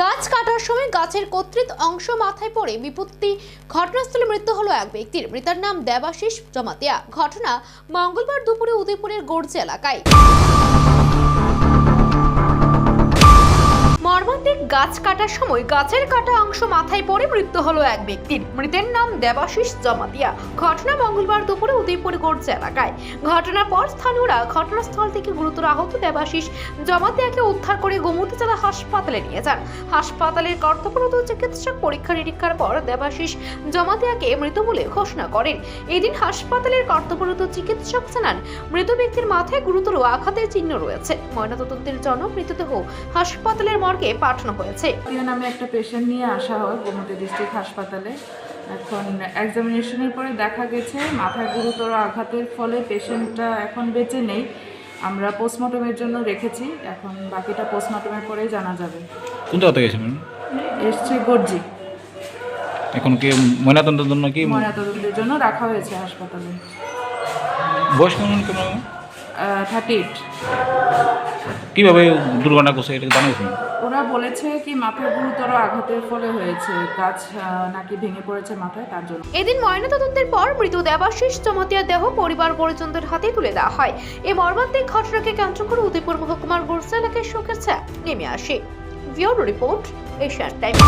গাছ কাটার সময় গাছের কর্তৃত অংশ মাথায় পড়ে বিপত্তি, ঘটনাস্থলে মৃত্যু হলো এক ব্যক্তির। মৃতার নাম দেবাশিস জমাতিয়া। ঘটনা মঙ্গলবার দুপুরে উদয়পুরের গোর্জা এলাকায়। মর্মান্তিক গাছ কাটার সময় গাছের কাটা অংশ মাথায় পড়ে মৃত্যু হলো এক ব্যক্তির। মৃতের নাম দেবাশিস জমাতিয়া। ঘটনা মঙ্গলবার দুপুরে উদয়পুর গোর্জা এলাকায়। ঘটনার পর স্থানীয়রা ঘটনাস্থল থেকে গুরুতর আহত দেবাশিস জমাতিয়াকে উদ্ধার করে গোমতীজলা হাসপাতালে নিয়ে যান। হাসপাতালের কর্তব্যরত চিকিৎসক পরীক্ষা নিরীক্ষার পর দেবাশিস জমাতিয়াকে মৃত বলে ঘোষণা করেন। এদিন হাসপাতালের কর্তব্যরত চিকিৎসক জানান, মৃত ব্যক্তির মাথায় গুরুতর আঘাতের চিহ্ন রয়েছে। ময়নাতদন্তের জন্য মৃতদেহ হাসপাতালের মর্গে পাঠানো হয়েছে। নামে একটা পেশেন্ট নিয়ে আসা হয় গোমতী ডিস্ট্রিক্ট হাসপাতালে। এখন এক্সামিনেশনের পরে দেখা গেছে মাথায় গুরুতর আঘাতের ফলে পেশেন্টটা এখন বেঁচে নেই। আমরা পোস্টমর্টমের জন্য রেখেছি, এখন বাকিটা পোস্টমর্টমের পরেই জানা যাবে। কোন জায়গাতে গেছিলেন? এসছে গর্জি। এখন কি ময়নাতদন্তের জন্য কি ময়নাতদন্তের জন্য রাখা হয়েছে হাসপাতালে। বয়স কেমন কেন? 38। কিভাবে দুর্ঘটনা করছে এটা জানিয়েছেন? ওরা বলেছে কি মাথায় গুরুতর আঘাতের ফলে হয়েছে, গাছ নাকি ভেঙে পড়েছে মাথায়, তার জন্য। এদিন ময়নাতদন্তের পর মৃত দেবাশিস জমাতিয়ার দেহ পরিবার পরিজনদের হাতে তুলে দেওয়া হয়। এই মর্মান্তিক ঘটনাকে কেন্দ্র করে উদয়পুর মহকুমার গোর্জা এলাকায় শোকের ছায়া নেমে আসে। Bureau report, Asian Times.